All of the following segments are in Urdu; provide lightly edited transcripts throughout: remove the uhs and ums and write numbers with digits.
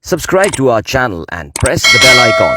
Subscribe to our channel and press the bell icon.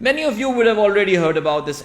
Many of you would have already heard about this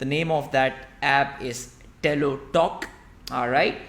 The name of that app is TeloTalk, alright?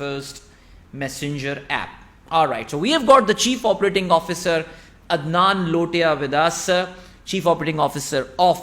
first messenger app. Alright, so we have got the Chief Operating Officer Adnan Lotia with us, Chief Operating Officer of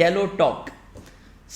TeloTalk,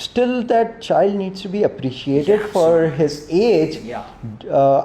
still that child needs to be appreciated for his age,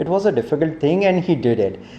it was a difficult thing and he did it.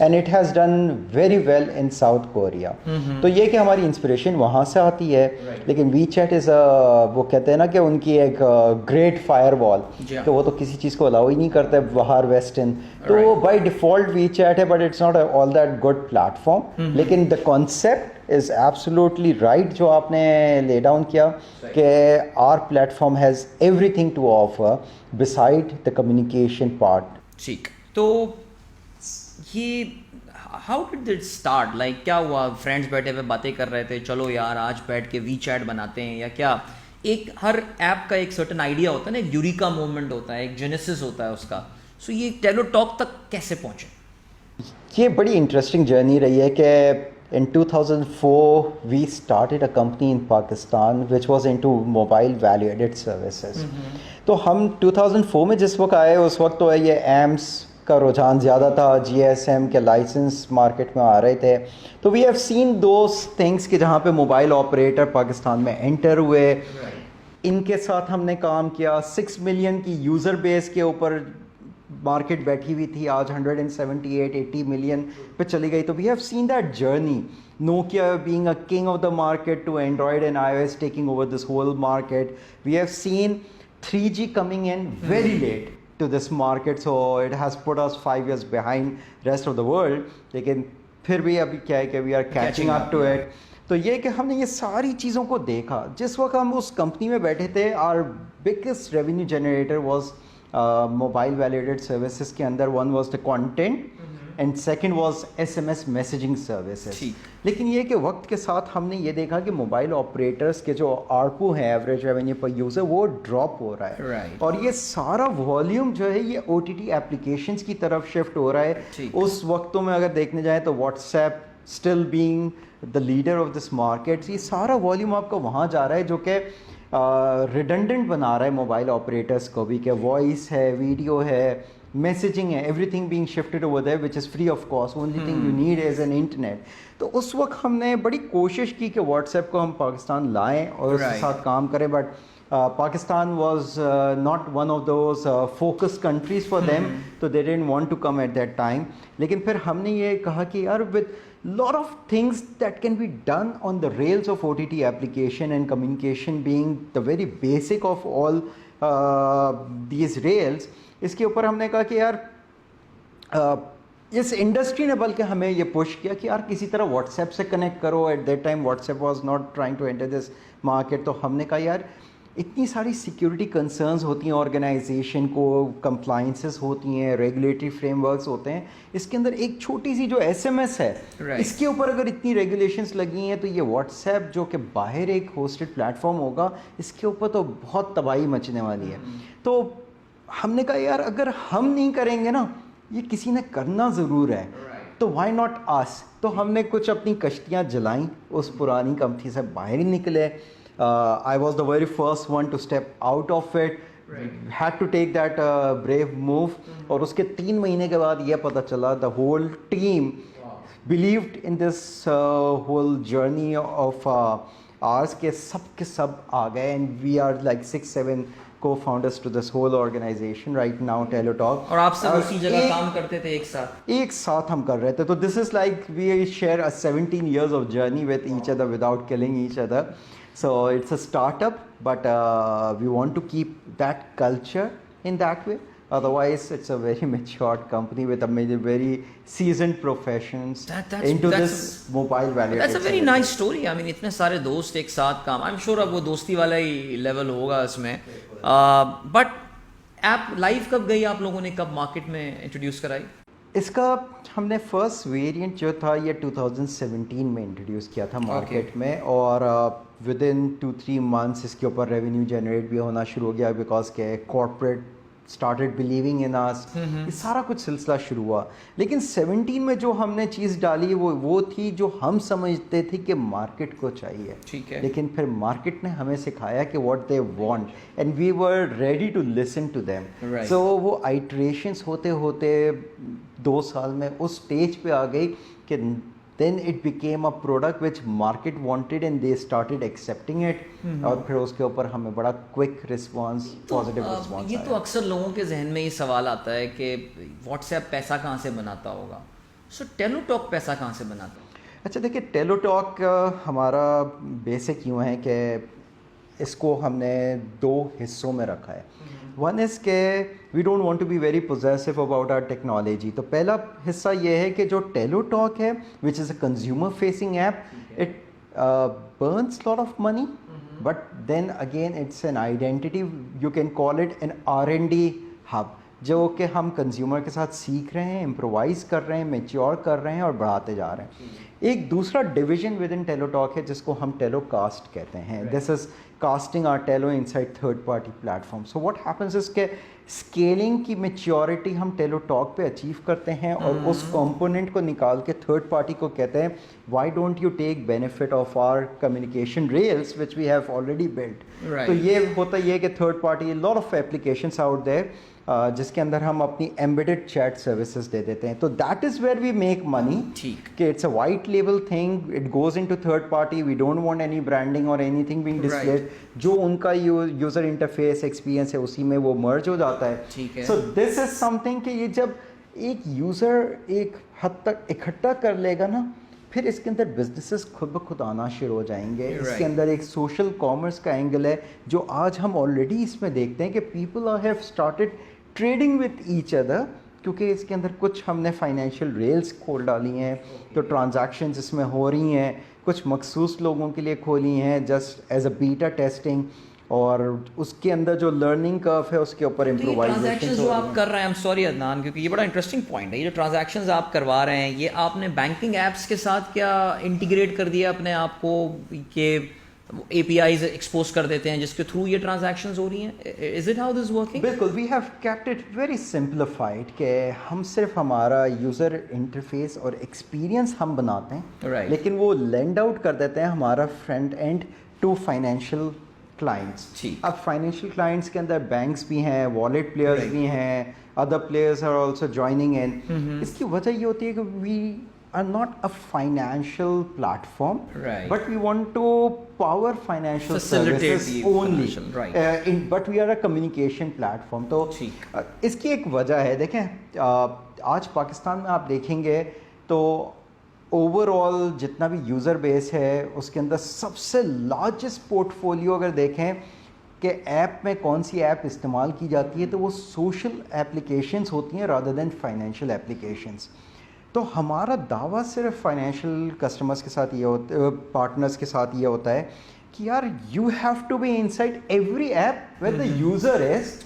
And it has done very well in South Korea. تو یہ کہ ہماری انسپریشن وہاں سے آتی ہے, لیکن وی چیٹ از وہ کہتے ہیں نا کہ ان کی ایک گریٹ فائر وال, کہ وہ تو کسی چیز کو الاؤ ہی نہیں کرتے باہر ویسٹرن, تو وہ بائی ڈیفالٹ وی چیٹ ہے, but it's not all that good platform. لیکن the concept is absolutely right جو آپ نے lay down کیا کہ our platform has everything to offer beside the communication part. ٹھیک, تو یہ how did it start, like کیا ہوا, فرینڈس بیٹھے ہوئے باتیں کر رہے تھے, چلو یار آج بیٹھ کے وی چیٹ بناتے ہیں, یا کیا ایک ہر ایپ کا ایک سرٹن آئیڈیا ہوتا ہے نا, ایک یوریکا مومنٹ ہوتا ہے, ایک جینیسس ہوتا ہے اس کا, سو یہ ٹیلو ٹاک تک کیسے پہنچے؟ یہ بڑی انٹرسٹنگ جرنی رہی ہے کہ in 2004 we started a company in Pakistan which was into mobile value added services. تو ہم 2004 میں جس وقت آئے اس وقت تو یہ ایمس کا رجحان زیادہ تھا, جی ایس ایم کے لائسنس مارکیٹ میں آ رہے تھے, تو we have seen those things کہ جہاں پہ موبائل آپریٹر پاکستان میں انٹر ہوئے, ان کے ساتھ ہم نے کام کیا. 6 ملین کی یوزر بیس کے اوپر مارکیٹ بیٹھی ہوئی تھی, آج 178-80 ملین پہ چلی گئی. تو we have seen that journey, Nokia being a king of the market to Android and I O S taking over this whole market. We have seen 3G coming in very late to this market, so it has put us 5 years behind rest of the world. لیکن پھر بھی ابھی کیا ہے کہ we are catching up to it. تو یہ کہ ہم نے یہ ساری چیزوں کو دیکھا. جس وقت ہم اس کمپنی میں بیٹھے تھے, our biggest revenue generator was mobile value added services کے اندر. One was the content and second was SMS messaging services. لیکن یہ کہ وقت کے ساتھ ہم نے یہ دیکھا کہ موبائل آپریٹرس کے جو ARPU ہیں, ایوریج ریونیو پر یوزر, وہ ڈراپ ہو رہا ہے, اور یہ سارا والیوم جو ہے یہ OTT ایپلیکیشنس کی طرف شفٹ ہو رہا ہے. اس وقتوں میں اگر دیکھنے جائیں تو what's app still being the leader of this market, یہ سارا والیوم آپ کا وہاں جا رہا ہے, جو کہ ریڈنڈنٹ بنا رہا ہے موبائل آپریٹرس کو بھی, کہ وائس ہے, ویڈیو ہے, میسیجنگ ہے, every thing being shifted over there which is free of cost, only thing you need is an internet. تو اس وقت ہم نے بڑی کوشش کی کہ واٹس ایپ کو ہم پاکستان لائیں اور اس کے ساتھ کام کریں, but Pakistan was not one of those focus countries for them, تو they didn't want to come at that time. لیکن پھر ہم نے یہ کہا کہ یار with lot of things that can be done on the rails of OTT application and communication being the very basic of all these rails, اس کے اوپر ہم نے کہا کہ یار اس انڈسٹری نے بلکہ ہمیں یہ پش کیا کہ یار کسی طرح واٹس ایپ سے کنیکٹ کرو. At that time WhatsApp was not trying to enter this market. تو ہم نے کہا یار اتنی ساری سیکیورٹی کنسرنز ہوتی ہیں آرگنائزیشن کو, کمپلائنسز ہوتی ہیں, ریگولیٹری فریم ورکس ہوتے ہیں, اس کے اندر ایک چھوٹی سی جو SMS ہے اس کے اوپر اگر اتنی ریگولیشنز لگی ہیں, تو یہ واٹس ایپ جو کہ باہر ایک ہوسٹڈ پلیٹ فارم ہوگا, اس کے اوپر تو بہت تباہی مچنے والی ہے. تو ہم نے کہا یار اگر ہم نہیں کریں گے نا, یہ کسی نے کرنا ضرور ہے, تو وائی ناٹ آس. تو ہم نے کچھ اپنی کشتیاں جلائیں, اس پرانی کمپنی سے باہر ہی نکلے. I was the very first one to step out of it. Had to take that brave move. اور اس کے 3 مہینے کے بعد یہ پتہ چلا the whole team believed in this whole journey of ours کہ سب آ گئے, and we are like 6-7 co-founders to this whole organization right now, TeleTalk. اور آپ سب اسی جگہ کام کرتے تھے ایک ساتھ ہم کر رہے تھے. تو this is like we share a 17 years of journey with each other without killing each other. So it's a startup, but we want to keep that culture in that way. Otherwise, it's a very matured company with a very seasoned professions into this mobile value. That's a very nice story. I mean, اتنے سارے دوست ایک ساتھ کام. I'm sure اب وہ دوستی والا ہی لیول ہوگا اس میں. But ایپ لائف کب گئی آپ لوگوں نے, کب مارکیٹ میں انٹروڈیوس کرائی؟ اس کا ہم نے فرسٹ ویریئنٹ جو تھا یہ 2017 میں انٹروڈیوس کیا تھا مارکیٹ میں, اور ود ان 2-3 months اس کے اوپر ریونیو جنریٹ بھی ہونا شروع ہو گیا, بیکاز کہ کارپوریٹ اسٹارٹیڈ بلیونگ ان اس, یہ سارا کچھ سلسلہ شروع ہوا. لیکن 17 میں جو ہم نے چیز ڈالی وہ تھی جو ہم سمجھتے تھے کہ مارکیٹ کو چاہیے, لیکن پھر مارکیٹ نے ہمیں سکھایا کہ what they want and we were ready to listen to them. So وہ آئٹریشنس ہوتے ہوتے 2 سال میں اس اسٹیج پہ آ گئی کہ then it became a product which market wanted and they started accepting it. اور پھر اس کے اوپر ہمیں بڑا کوئک رسپانس, پازیٹیو رسپانس. یہ تو اکثر لوگوں کے ذہن میں یہ سوال آتا ہے کہ واٹس ایپ پیسہ کہاں سے بناتا ہوگا, سو ٹیلو ٹاک پیسہ کہاں سے بناتا ہے؟ اچھا دیکھیے ٹیلو ٹاک ہمارا بیسک یوں ہے کہ اس کو ہم نے 2 حصوں میں رکھا ہے. ون از کہ we don't want to be very possessive about our technology. تو پہلا حصہ یہ ہے کہ جو ٹیلو ٹاک ہے which is a consumer facing app, it burns lot of money but then again it's an identity, you can call it an R&D hub, جو کہ ہم کنزیومر کے ساتھ سیکھ رہے ہیں, امپرووائز کر رہے ہیں, میچیور کر رہے ہیں اور بڑھاتے جا رہے ہیں. ایک دوسرا division within Tello Talk ہے جس کو ہم ٹیلو کاسٹ کہتے ہیں. This is casting our Tello inside third party platform. So what happens is کہ اسکیلنگ کی میچیورٹی ہم ٹیلو ٹاک پہ اچیو کرتے ہیں اور اس کمپوننٹ کو نکال کے تھرڈ پارٹی کو کہتے ہیں why don't you take benefit of our communication rails which we have already built. تو یہ ہوتا یہ کہ third party lot of applications out there جس کے اندر ہم اپنی ایمبیڈڈ چیٹ سروسز دے دیتے ہیں. تو that is where we make money, کہ it's a white label thing, it goes into third party, we don't want any branding اور اینی تھنگ بینگ ڈسپلیڈ. جو ان کا یوزر انٹرفیس ایکسپیرینس ہے اسی میں وہ مرج ہو جاتا ہے. سو دس از سم تھنگ کہ یہ جب ایک یوزر ایک حد تک اکٹھا کر لے گا نا, پھر اس کے اندر بزنسز خود بخود آنا شروع ہو جائیں گے. اس کے اندر ایک سوشل کامرس کا اینگل ہے جو آج ہم آلریڈی اس میں دیکھتے ہیں کہ people have started trading with each other, کیونکہ اس کے اندر کچھ ہم نے فائنینشیل ریلز کھول ڈالی ہیں, تو ٹرانزیکشنز اس میں ہو رہی ہیں, کچھ مخصوص لوگوں کے لیے کھولی ہیں just as a beta testing, اور اس کے اندر جو لرننگ کرو ہے اس کے اوپر امپرووائزیشن جو آپ کر رہے ہیں. I'm sorry عدنان, کیونکہ یہ بڑا انٹرسٹنگ پوائنٹ ہے. یہ جو ٹرانزیکشنز آپ کروا رہے ہیں یہ آپ نے بینکنگ ایپس کے ساتھ کیا انٹیگریٹ کر دیا اپنے آپ کو کہ اے پی آئیز ایکسپوز کر دیتے ہیں جس کے تھرو یہ ٹرانزیکشنز ہو رہی ہیں؟ Is it how this working? بالکل, we have kept it very simplified کہ ہم صرف ہمارا یوزر انٹرفیس اور ایکسپیرینس ہم بناتے ہیں, لیکن وہ لینڈ آؤٹ کر دیتے ہیں ہمارا front end to financial clients. اب فائنینشیل کلائنٹس کے اندر بینکس بھی ہیں, والیٹ پلیئرز بھی ہیں, other players are also joining in. اس کی وجہ یہ ہوتی ہے کہ وی are not a financial platform, but we want to power financial services only, but we are a communication platform. تو اس کی ایک وجہ ہے, دیکھیں آج پاکستان میں آپ دیکھیں گے تو اوور آل جتنا بھی یوزر بیس ہے اس کے اندر سب سے لارجسٹ پورٹ فولیو اگر دیکھیں کہ ایپ میں کون سی ایپ استعمال کی جاتی ہے تو وہ سوشل ایپلیکیشنز ہوتی ہیں رادر دین فائنینشیل ایپلیکیشنز. تو ہمارا دعویٰ صرف فائنینشیل کسٹمرس کے ساتھ یہ ہوتا, پارٹنرس کے ساتھ یہ ہوتا ہے کہ یار you have to be inside every app where the user is,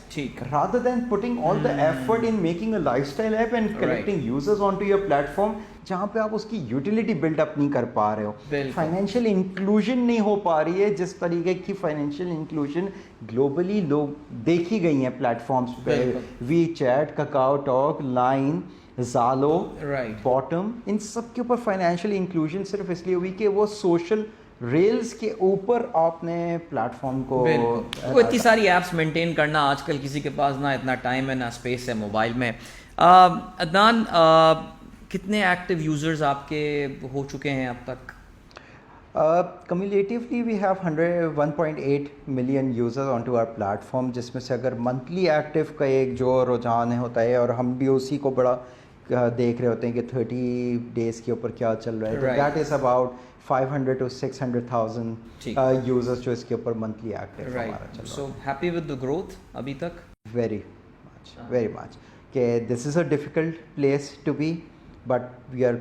rather than putting all the effort in making a lifestyle app and collecting users onto your platform جہاں پہ آپ اس کی یوٹیلیٹی بلڈ اپ نہیں کر پا رہے ہو. فائنینشیل انکلوژن نہیں ہو پا رہی ہے جس طریقے کی فائنینشیل انکلوژن گلوبلی لوگ دیکھی گئی ہیں پلیٹ فارمس پہ, وی چیٹ, ککاؤ ٹاک, لائن, زالو, باٹم, ان سب کے اوپر فائنینشیل انکلوژن صرف اس لیے ہوئی کہ وہ سوشل ریلز کے اوپر آپ نے پلیٹ فارم کو اتنی ساری ایپس مینٹین کرنا, آج کل کسی کے پاس نہ اتنا ٹائم ہے نہ اسپیس ہے موبائل میں. عدنان, کتنے ایکٹیو یوزرز آپ کے ہو چکے ہیں اب تک؟ Cumulatively we have 1.8 million users on to our platform, جس میں سے اگر منتھلی ایکٹیو کا ایک جو رجحان ہوتا ہے, اور ہم بھی اسی کو بڑا دیکھ رہے ہوتے ہیں کہ 30 ڈیز کے اوپر کیا چل رہا ہے, تو that is about 500 to 600,000 users جو اس کے اوپر منتھلی ایکٹیو ہمارا چل رہا ہے. So happy with the growth ابھی تک؟ ویری مچ کہ this is a difficult place to be, but we are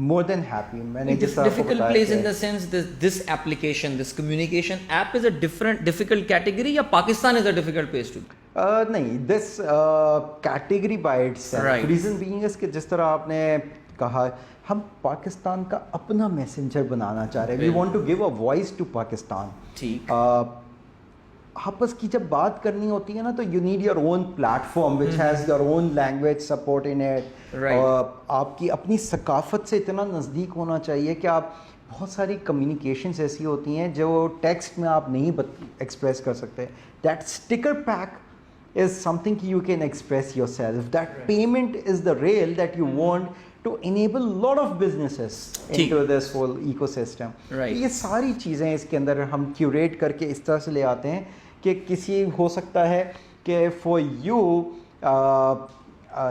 more than happy. Difficult place in the sense this application, this communication app is a difficult category, یا Pakistan is a difficult place to be? نہیں, this category by itself, reason being is کہ جس طرح آپ نے کہا ہم پاکستان کا اپنا میسنجر بنانا چاہ رہے ہیں, we want to give a voice to Pakistan. ٹھیک, آپس کی جب بات کرنی ہوتی ہے نا تو you need your own platform which has your own language support in it, اور آپ کی اپنی ثقافت سے اتنا نزدیک ہونا چاہیے کہ آپ بہت ساری کمیونیکیشنز ایسی ہوتی ہیں جو ٹیکسٹ میں آپ نہیں ایکسپریس کر سکتے. That sticker pack is something you can express yourself, that payment is the real that you want to enable lot of businesses into this whole ecosystem. یہ ساری چیزیں اس کے اندر ہم کیوریٹ کر کے اس طرح سے لے آتے ہیں کہ کسی ہو سکتا ہے کہ for you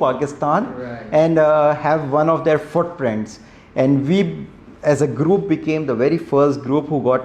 Pakistan and have one of their footprints, and we as a group became the very first group who got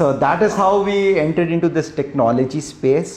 So that is how we entered into this technology space.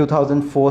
2004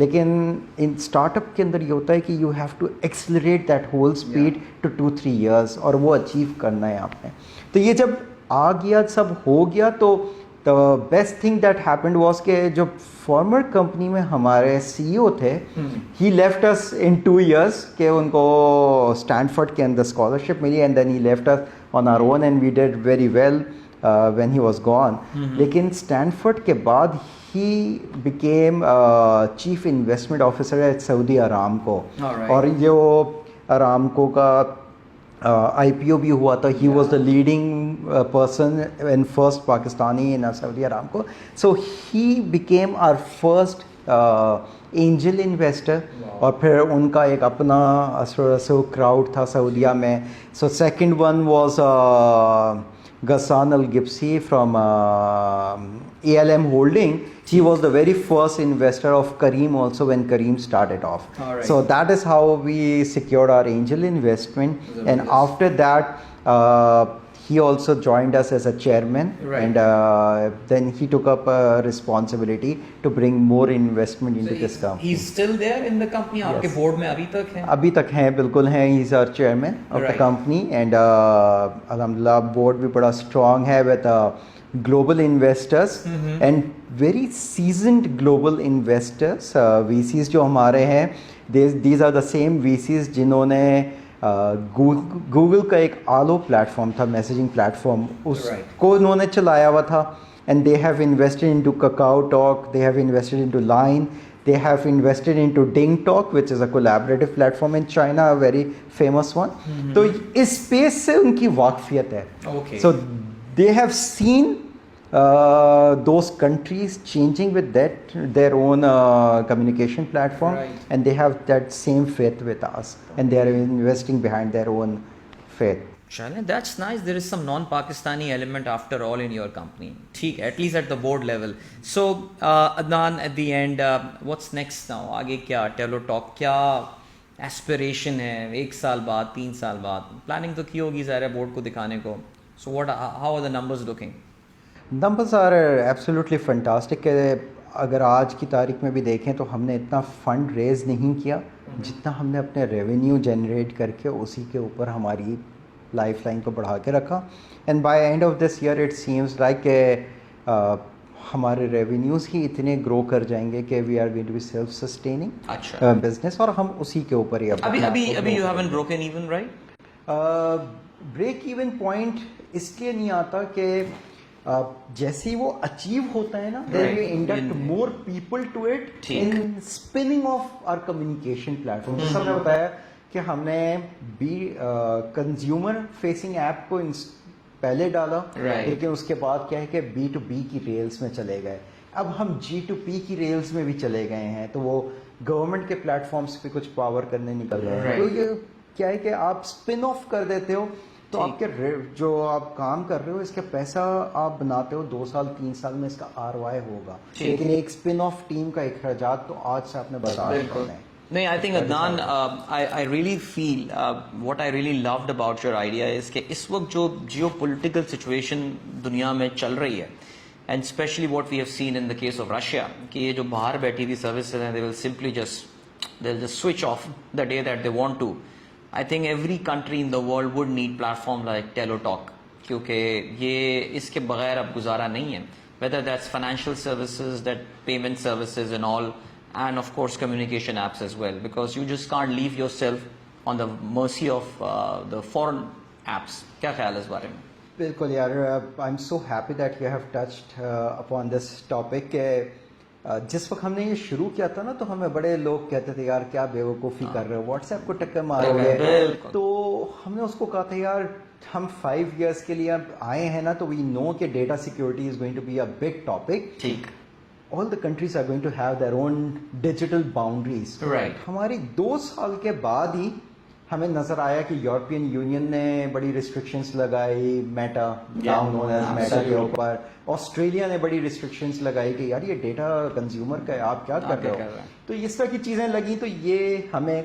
لیکن ان اسٹارٹ اپ کے اندر یہ ہوتا ہے کہ you have to accelerate that whole speed to 2-3 years, اور وہ اچیو کرنا ہے آپ نے. تو یہ جب آ گیا, سب ہو گیا, تو the best thing that happened was کہ جو فارمر کمپنی میں ہمارے CEO تھے, he left us in 2 years کہ ان کو اسٹینفرڈ کے اندر اسکالرشپ ملی, and then he left us on our own and we did very well when he was gone. لیکن اسٹینفرڈ کے بعد he became chief investment officer at Saudi Aramco, اور جو Aramco کا IPO بھی ہوا تھا. He was the leading person and first Pakistani in Saudi Aramco. So he became our first angel investor. اور پھر ان کا ایک اپنا سو کراؤڈ تھا سعودیہ میں. So second one was Ghassan Al-Gibsi from ALM Holding. He was the very first investor of Careem also when Careem started off. Right. So that is how we secured our angel investment. And after that, he also joined us as a chairman. Right. And then he took up a responsibility to bring more investment into this company. He's still there in the company? Yes. Aapke board mein abhi tak hain? Abhi tak hain, bilkul hain. He's our chairman of the company. And alhamdulillah, board bhi bada strong hai with global investors and very seasoned global investors. VCs جو ہمارے ہیں, these are the same VCs جنہوں نے گوگل کا ایک آلو پلیٹ فارم تھا, میسیجنگ پلیٹ فارم, اس کو انہوں نے چلایا ہوا تھا. And they have invested into Kakao Talk, they have invested into Line, they have invested into Ding Talk, which is a collaborative platform in China, a very famous one. تو اس space سے ان کی واقفیت ہے. So they have seen those countries changing with that their own communication platform, and they have that same faith with us, and they are investing behind their own faith. Chale, that's nice. There is some non-Pakistani element after all in your company. Theek, at least at the board level. So Adnan, at the end, what's next now? Aage kya? Telo Talk kya aspiration hai 1 saal baad, 3 saal baad? Planning to ki hogi zahir hai board ko dikhane ko. So how are the numbers looking? Numbers are absolutely fantastic. اگر آج کی تاریخ میں بھی دیکھیں تو ہم نے اتنا فنڈ ریز نہیں کیا جتنا ہم نے اپنے ریونیو جنریٹ کر کے اسی کے اوپر ہماری لائف لائن کو بڑھا کے رکھا. And by end of this year it seems like کہ ہمارے ریونیوز ہی اتنے گرو کر جائیں گے کہ we are going to be self sustaining business, اور ہم اسی کے اوپر ہی ابھی you haven't broken even, right? Break even point اس لیے نہیں آتا کہ جیسے ہی وہ اچیو ہوتا ہے نا, then we induct more people to it in spinning off our communication platform. جیسا میں نے بتایا کہ ہم نے کنزیومر فیسنگ ایپ کو پہلے ڈالا, لیکن اس کے بعد کیا ہے کہ B2B کی ریلز میں چلے گئے. اب ہم G2P کی ریلز میں بھی چلے گئے ہیں, تو وہ گورنمنٹ کے پلیٹ فارمس پہ کچھ پاور کرنے نکل رہے ہیں. تو یہ کیا ہے کہ آپ اسپن آف کر دیتے ہو, تو آپ کے جو آپ کام کر رہے ہو اس کا پیسہ آپ بناتے ہو 2 سال 3 سال میں اس کا ROI ہوگا. لیکن ایک اسپن آف ٹیم کا اخراجات تو آج سے آپ نے بتا دیا. نہیں, I think Adnan, I really feel what I really loved about your idea is کہ اس وقت جو geopolitical situation دنیا میں چل رہی ہے, and especially what we have seen in the case of Russia, کہ یہ جو باہر بیٹھی ہوئی services ہیں, they will simply they'll just switch off the day that they want to. I think every country in the world would need platform like Telo Talk, کیونکہ یہ اس کے بغیر اب گزارا نہیں ہے, whether that's financial services, that payment services and all, and of course communication apps as well, because you just can't leave yourself on the mercy of the foreign apps. کیا خیال ہے اس بارے میں؟ بالکل یار, I'm so happy that you have touched upon this topic. جس وقت ہم نے یہ شروع کیا تھا نا, تو ہمیں بڑے لوگ کہتے تھے یار کیا بیوقوفی کر رہے ہو, واٹس ایپ کو ٹکر مارو گے. تو ہم نے اس کو کہا تھا یار ہم 5 years کے لیے آئے ہیں نا, تو وی نو کہ data security is going to be a big topic. All the countries are going to have their own digital boundaries. ہماری 2 سال کے بعد ہی ہمیں نظر آیا کہ یورپین یونین نے بڑی ریسٹرکشنز لگائی Meta, now known as Meta کے اوپر. آسٹریلیا نے بڑی ریسٹرکشنز لگائی کہ یار یہ ڈیٹا کنزیومر کا ہے, آپ کیا کر رہے ہو. تو اس طرح کی چیزیں لگیں. تو یہ ہمیں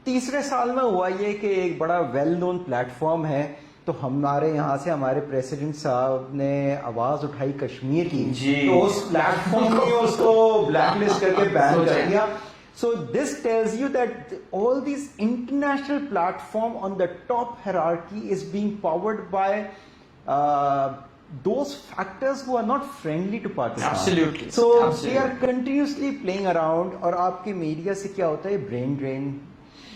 تیسرے سال میں ہوا یہ کہ ایک بڑا ویل نون پلیٹ فارم ہے تو ہمارے یہاں سے ہمارے پریسیڈنٹ صاحب نے آواز اٹھائی کشمیر کی جی تو اس پلیٹ فارم نے اس کو بلیک لسٹ کر کے بین کر دیا. So this tells you that all these international platform on the top hierarchy is being powered by those factors who are not friendly to Pakistan. Absolutely. So Absolutely. they are continuously playing around. اور آپ کے میڈیا سے کیا ہوتا ہے برین ڈرین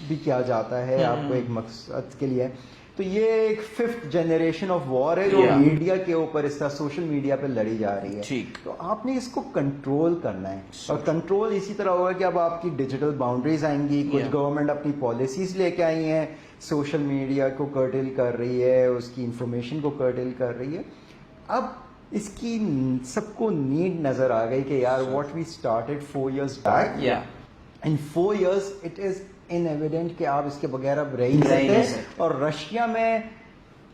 بھی کیا جاتا ہے آپ کو ایک مقصد کے لیے. تو یہ ایک 5th جنریشن آف وار ہے جو میڈیا کے اوپر اس طرح سوشل میڈیا پہ لڑی جا رہی ہے. تو آپ نے اس کو کنٹرول کرنا ہے اور کنٹرول اسی طرح ہوگا کہ اب آپ کی ڈیجیٹل باؤنڈریز آئیں گی. کچھ گورنمنٹ اپنی پالیسیز لے کے آئی ہیں, سوشل میڈیا کو کرٹل کر رہی ہے, اس کی انفارمیشن کو کرٹل کر رہی ہے. اب اس کی سب کو نیڈ نظر آ گئی کہ یار what we started 4 years back, in 4 years it is in evident کہ آپ اس کے بغیر اب رہ ہی نہیں سکتے. اور رشیا میں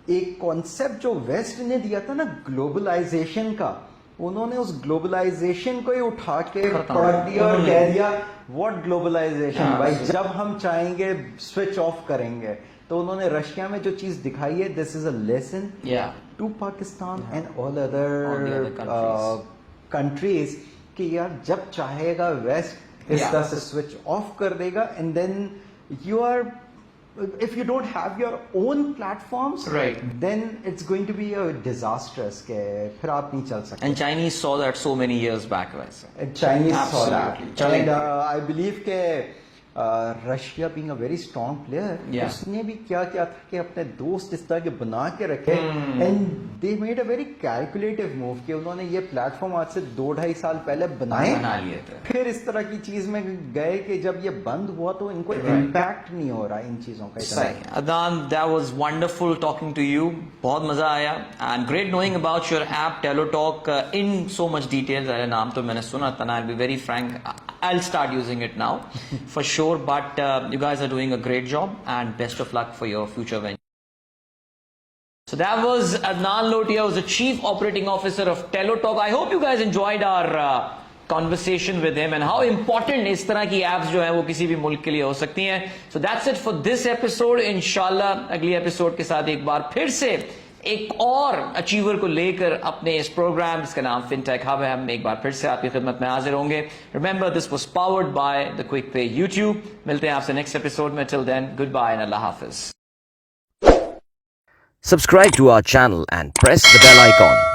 ایک کانسیپٹ جو ویسٹ نے دیا تھا نا گلوبلائزیشن کا, انہوں نے اس گلوبلائزیشن کو ہی اٹھا کے پڑھ دیا اور کہہ دیا واٹ گلوبلائزیشن بھائی, جب ہم چاہیں گے سوئچ آف کریں گے. تو انہوں نے رشیا میں جو چیز دکھائی ہے this is a lesson to Pakistan and all other countries کہ یار جب چاہے گا ویسٹ اس طرح سے سوئچ آف کر دے گا. And then you are if you don't have your own platforms, then it's going to be a disastrous کہ پھر آپ نہیں چل سکتے. And Chinese saw that so many years back ویسے. Chinese saw that. And I believe کہ Russia being a very strong player, اس نے بھی کیا کیا تھا کہ اپنے دوست اس طرح کے بنا کے رکھے. And they made a very calculative move کہ انہوں نے یہ پلیٹ فارم آج سے 2-2.5 سال پہلے بنا لیے تھے. پھر اس طرح کی چیز میں گئے کہ جب یہ بند ہوا تو ان کو امپیکٹ نہیں ہو رہا ان چیزوں کا. Adnan, that was wonderful talking to you. بہت مزہ آیا and great knowing about your app TeloTalk in so much detail. نام تو میں نے سنا تھا. I'll be very frank, I'll start using it now for sure, but you guys are doing a great job and best of luck for your future venture. So that was Adnan Lotia, who's the Chief Operating Officer of TeloTalk. I hope you guys enjoyed our conversation with him and how important اس طرح کی ایپس جو ہیں وہ کسی بھی ملک کے لیے ہو سکتی ہیں. So that's it for this episode. انشاءاللہ اگلی ایپیسوڈ کے ساتھ ایک بار پھر سے ایک اور اچیور کو لے کر اپنے اس پروگرام جس کا نام FinTech Hub ہے, ہم ایک بار پھر سے آپ کی خدمت میں حاضر ہوں گے. Remember, this was powered by the Quick Pay YouTube. ملتے ہیں آپ سے نیکسٹ ایپیسوڈ میں. Till then, goodbye and اللہ حافظ. Subscribe to our channel and press the bell icon.